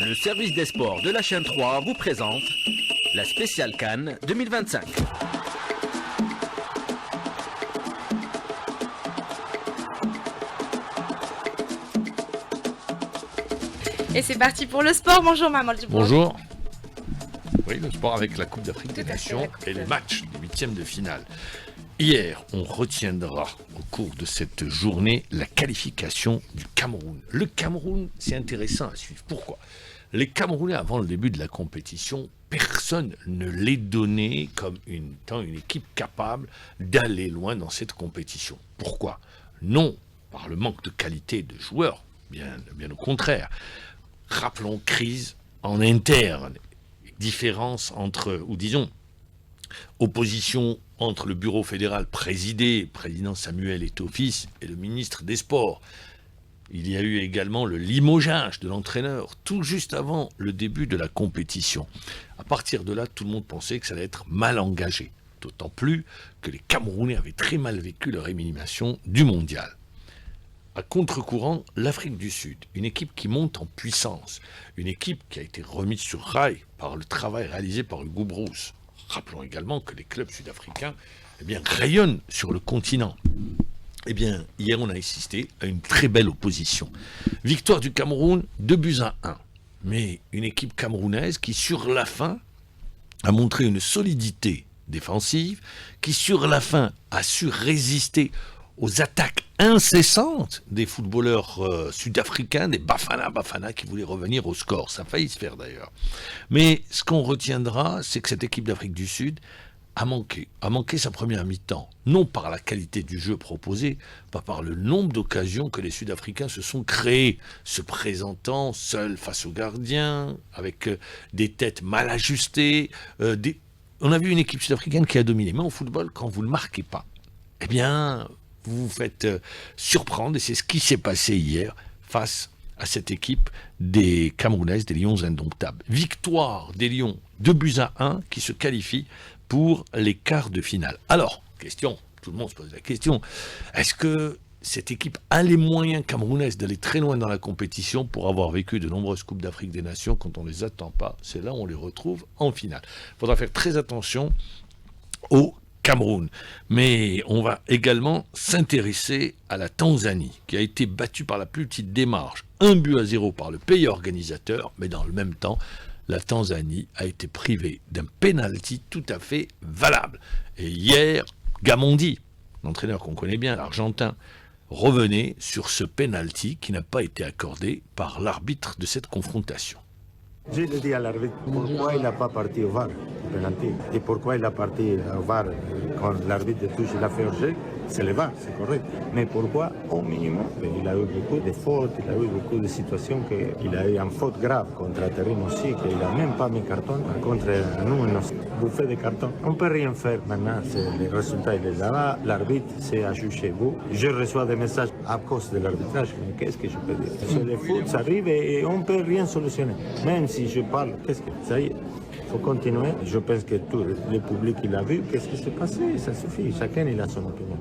Le service des sports de la chaîne 3 vous présente la spéciale Cannes 2025. Et c'est parti pour le sport. Bonjour Maman. Bonjour. Oui, le sport avec la Coupe d'Afrique des Nations et les matchs des huitièmes de finale. Hier, on retiendra au cours de cette journée la qualification du Cameroun. Le Cameroun, c'est intéressant à suivre. Pourquoi ? Les Camerounais, avant le début de la compétition, personne ne les donnait comme étant une équipe capable d'aller loin dans cette compétition. Pourquoi ? Non par le manque de qualité de joueurs, bien au contraire. Rappelons crise en interne, différence entre, ou disons, opposition entre le bureau fédéral président Samuel Eto'o-Fils, et le ministre des Sports. Il y a eu également le limogeage de l'entraîneur tout juste avant le début de la compétition. À partir de là, tout le monde pensait que ça allait être mal engagé. D'autant plus que les Camerounais avaient très mal vécu leur élimination du mondial. À contre-courant, l'Afrique du Sud, une équipe qui monte en puissance, une équipe qui a été remise sur rail par le travail réalisé par Hugo Broos. Rappelons également que les clubs sud-africains rayonnent sur le continent. Hier, on a assisté à une très belle opposition. Victoire du Cameroun, 2-1. Mais une équipe camerounaise qui, sur la fin, a montré une solidité défensive, qui, sur la fin, a su résister aux attaques incessantes des footballeurs sud-africains, des Bafana qui voulaient revenir au score. Ça a failli se faire d'ailleurs. Mais ce qu'on retiendra, c'est que cette équipe d'Afrique du Sud a manqué sa première mi-temps, non par la qualité du jeu proposé, pas par le nombre d'occasions que les Sud-Africains se sont créés, se présentant seuls face aux gardiens, avec des têtes mal ajustées. On a vu une équipe sud-africaine qui a dominé. Mais au football, quand vous ne le marquez pas, vous vous faites surprendre, et c'est ce qui s'est passé hier face à cette équipe des Camerounaises, des Lions indomptables. Victoire des Lions, 2-1, qui se qualifient pour les quarts de finale. Alors, question, tout le monde se pose la question, est-ce que cette équipe a les moyens camerounaises d'aller très loin dans la compétition pour avoir vécu de nombreuses Coupes d'Afrique des Nations quand on ne les attend pas ? C'est là où on les retrouve en finale. Il faudra faire très attention au Cameroun. Mais on va également s'intéresser à la Tanzanie, qui a été battue par la plus petite démarche, 1-0 par le pays organisateur, mais dans le même temps, la Tanzanie a été privée d'un penalty tout à fait valable. Et hier, Gamondi, l'entraîneur qu'on connaît bien, l'Argentin, revenait sur ce penalty qui n'a pas été accordé par l'arbitre de cette confrontation. Je le dis à l'arbitre, pourquoi il n'a pas parti au VAR, le penalty, et pourquoi il a parti au VAR quand l'arbitre touche, il a fait hors-jeu, c'est le VAR, c'est correct. Mais pourquoi, au minimum, il a eu beaucoup de fautes, il a eu beaucoup de situations qu'il a eu une faute grave contre Aterim aussi, qu'il n'a même pas mis carton. Contre nous, on a bouffé des cartons. On ne peut rien faire maintenant, le résultat il est là, l'arbitre c'est à juger vous. Je reçois des messages à cause de l'arbitrage, mais qu'est-ce que je peux dire ? C'est le foot, ça arrive et on ne peut rien solutionner. Même si je parle, qu'est-ce que ça y est, il faut continuer. Je pense que tout le public il a vu, qu'est-ce qui s'est passé, ça suffit, chacun il a son opinion.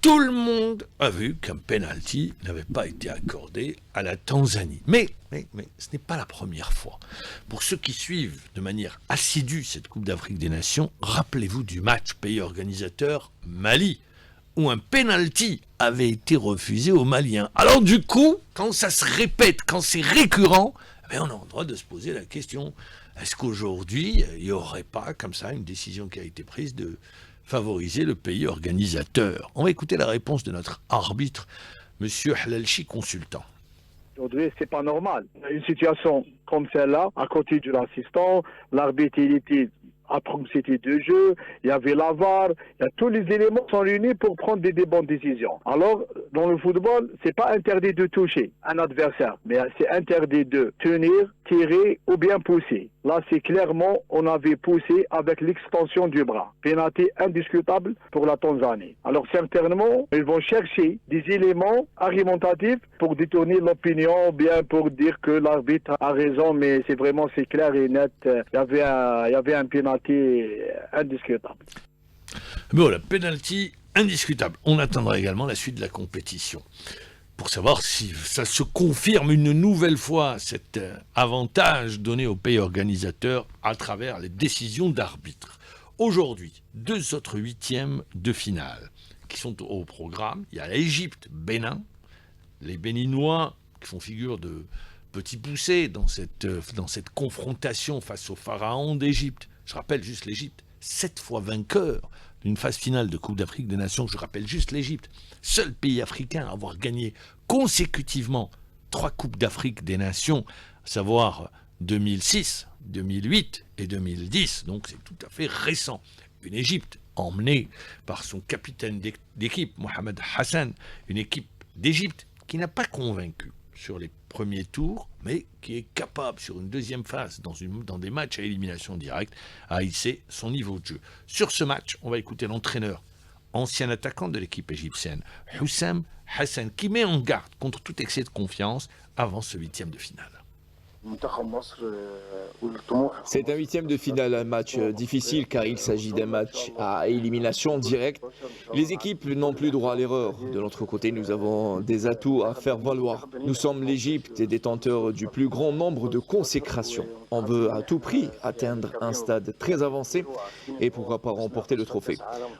Tout le monde a vu qu'un penalty n'avait pas été accordé à la Tanzanie. Mais ce n'est pas la première fois. Pour ceux qui suivent de manière assidue cette Coupe d'Afrique des Nations, rappelez-vous du match pays organisateur Mali, où un penalty avait été refusé aux Maliens. Alors du coup, quand ça se répète, quand c'est récurrent, on a le droit de se poser la question, est-ce qu'aujourd'hui, il n'y aurait pas comme ça une décision qui a été prise de favoriser le pays organisateur ? On va écouter la réponse de notre arbitre, M. Halalchi, consultant. Aujourd'hui, c'est pas normal. Une situation comme celle-là, à côté de l'assistant, l'arbitre il était à proximité de jeu, il y avait la VAR, tous les éléments sont réunis pour prendre des bonnes décisions. Alors, dans le football, c'est pas interdit de toucher un adversaire, mais c'est interdit de tenir, tirer ou bien pousser. Là, c'est clairement, on avait poussé avec l'extension du bras. Pénalité indiscutable pour la Tanzanie. Alors, certainement, ils vont chercher des éléments argumentatifs pour détourner l'opinion, ou bien pour dire que l'arbitre a raison, mais c'est clair et net. Il y avait un pénalité indiscutable. Bon, la pénalty indiscutable. On attendra également la suite de la compétition. pour savoir si ça se confirme une nouvelle fois, cet avantage donné au pays organisateur à travers les décisions d'arbitre. Aujourd'hui, 2 autres huitièmes de finale qui sont au programme. Il y a l'Égypte-Bénin, les Béninois qui font figure de petits poussés dans cette confrontation face au pharaon d'Égypte. Je rappelle juste l'Égypte, 7 fois vainqueur d'une phase finale de Coupe d'Afrique des Nations, je rappelle juste l'Égypte, seul pays africain à avoir gagné consécutivement 3 Coupes d'Afrique des Nations, à savoir 2006, 2008 et 2010, donc c'est tout à fait récent. Une Égypte emmenée par son capitaine d'équipe, Mohamed Hassan, une équipe d'Égypte qui n'a pas convaincu sur les premiers tours, mais qui est capable, sur une deuxième phase, dans des matchs à élimination directe, à hisser son niveau de jeu. Sur ce match, on va écouter l'entraîneur, ancien attaquant de l'équipe égyptienne, Hussam Hassan, qui met en garde contre tout excès de confiance avant ce huitième de finale. C'est un huitième de finale, un match difficile car il s'agit d'un match à élimination directe. Les équipes n'ont plus droit à l'erreur. De l'autre côté, nous avons des atouts à faire valoir. Nous sommes l'Égypte, détenteurs du plus grand nombre de consécrations. On veut à tout prix atteindre un stade très avancé et pourquoi pas remporter le trophée.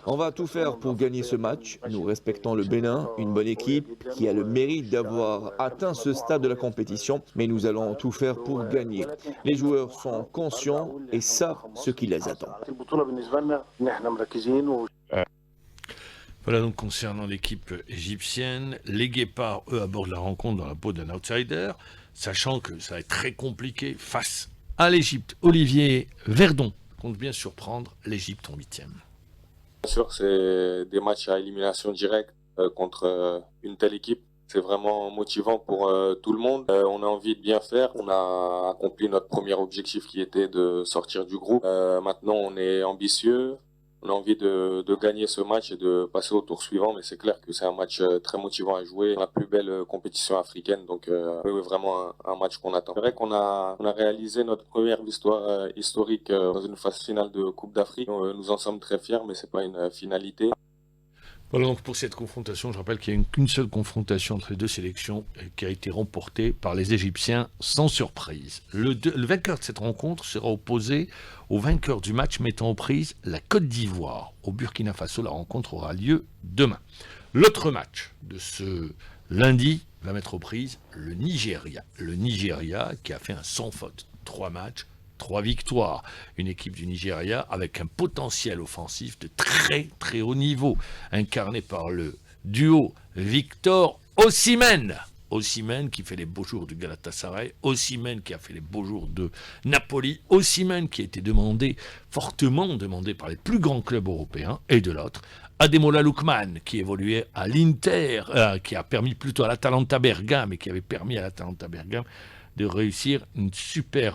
On va tout faire pour gagner ce match. Nous respectons le Bénin, une bonne équipe qui a le mérite d'avoir atteint ce stade de la compétition, mais nous allons tout faire pour gagner. Les joueurs sont conscients et savent ce qui les attend. Voilà donc concernant l'équipe égyptienne. Les Guépards, eux, abordent la rencontre dans la peau d'un outsider, sachant que ça va être très compliqué face à l'Égypte. Olivier Verdon compte bien surprendre l'Égypte en huitième. Bien sûr, c'est des matchs à élimination directe contre une telle équipe. C'est vraiment motivant pour tout le monde. On a envie de bien faire. On a accompli notre premier objectif qui était de sortir du groupe. Maintenant, on est ambitieux. On a envie de gagner ce match et de passer au tour suivant. Mais c'est clair que c'est un match très motivant à jouer. La plus belle compétition africaine. Donc, oui, vraiment un match qu'on attend. C'est vrai qu'on a réalisé notre première victoire historique dans une phase finale de Coupe d'Afrique. Nous en sommes très fiers, mais c'est pas une finalité. Voilà donc pour cette confrontation, je rappelle qu'il n'y a qu'une seule confrontation entre les deux sélections qui a été remportée par les Égyptiens sans surprise. Le vainqueur de cette rencontre sera opposé au vainqueur du match mettant aux prises la Côte d'Ivoire. Au Burkina Faso, la rencontre aura lieu demain. L'autre match de ce lundi va mettre aux prises le Nigeria. Le Nigeria qui a fait un sans faute, 3 matchs. 3 victoires, une équipe du Nigeria avec un potentiel offensif de très très haut niveau, incarné par le duo Victor Osimhen. Osimhen qui fait les beaux jours du Galatasaray, Osimhen qui a fait les beaux jours de Napoli, Osimhen qui a été fortement demandé par les plus grands clubs européens, et de l'autre, Ademola Lookman qui évoluait à l'Inter, qui a permis plutôt à l'Atalanta Bergame et qui avait permis à l'Atalanta Bergame de réussir un super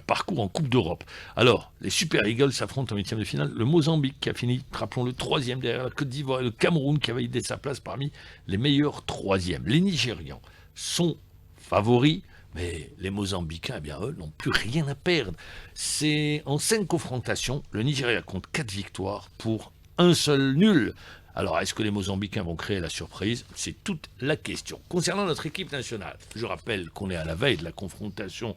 parcours en Coupe d'Europe. Alors, les Super Eagles s'affrontent en huitième de finale. Le Mozambique qui a fini, rappelons-le, 3e derrière la Côte d'Ivoire et le Cameroun qui a validé sa place parmi les meilleurs 3e. Les Nigérians sont favoris, mais les Mozambicains, eh bien, eux, n'ont plus rien à perdre. C'est en 5 confrontations, le Nigeria compte 4 victoires pour un seul nul. Alors, est-ce que les Mozambicains vont créer la surprise? C'est toute la question. Concernant notre équipe nationale, je rappelle qu'on est à la veille de la confrontation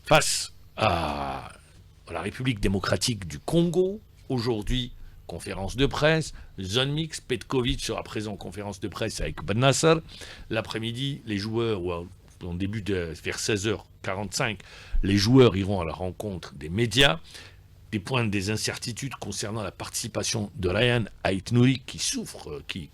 face à la République démocratique du Congo. Aujourd'hui, conférence de presse, zone mixte, Petkovic sera présent en conférence de presse avec Ben Nasser. L'après-midi, les joueurs, vers 16h45, les joueurs iront à la rencontre des médias. Des points des incertitudes concernant la participation de Ryan Aït-Nouri qui souffre, qui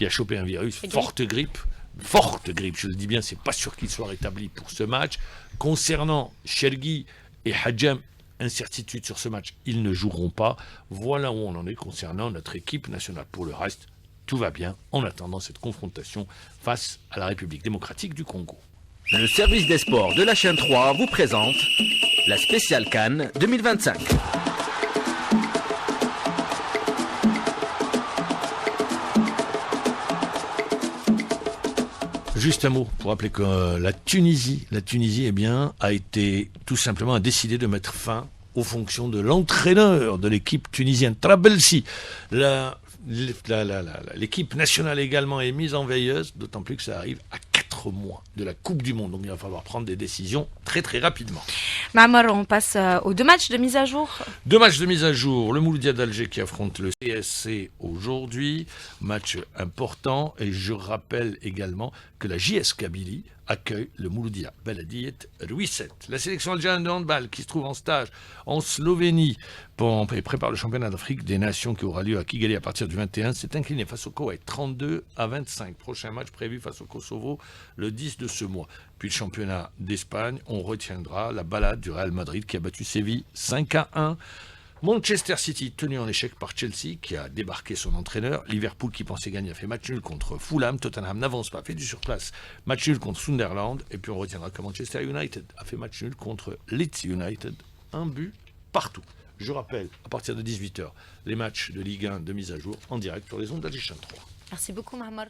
a chopé un virus, forte grippe, je le dis bien, c'est pas sûr qu'il soit rétabli pour ce match. Concernant Chergui et Hadjam, incertitude sur ce match, ils ne joueront pas. Voilà où on en est concernant notre équipe nationale. Pour le reste, tout va bien en attendant cette confrontation face à la République démocratique du Congo. Le service des sports de la chaîne 3 vous présente la spéciale CAN 2025. Juste un mot pour rappeler que la Tunisie a été tout simplement décidé de mettre fin aux fonctions de l'entraîneur de l'équipe tunisienne, Trabelsi. La l'équipe nationale également est mise en veilleuse, d'autant plus que ça arrive à 4 mois de la Coupe du Monde. Donc il va falloir prendre des décisions très très rapidement. Mamor, on passe aux 2 matchs de mise à jour. 2 matchs de mise à jour. Le Mouloudia d'Alger qui affronte le CSC aujourd'hui. Match important. Et je rappelle également que la JS Kabylie accueille le Mouloudia Beladiyet Ruisset. La sélection algérienne de handball qui se trouve en stage en Slovénie et prépare le championnat d'Afrique des Nations qui aura lieu à Kigali à partir du 21 s'est incliné face au Koweït 32-25. Prochain match prévu face au Kosovo le 10 de ce mois. Puis le championnat d'Espagne, on retiendra la balade du Real Madrid qui a battu Séville 5-1. Manchester City tenu en échec par Chelsea qui a débarqué son entraîneur. Liverpool qui pensait gagner a fait match nul contre Fulham. Tottenham n'avance pas, fait du surplace. Match nul contre Sunderland. Et puis on retiendra que Manchester United a fait match nul contre Leeds United. 1 but partout. Je rappelle, à partir de 18h, les matchs de Ligue 1 de mise à jour en direct sur les ondes d'Alger 3. Merci beaucoup, Mamor.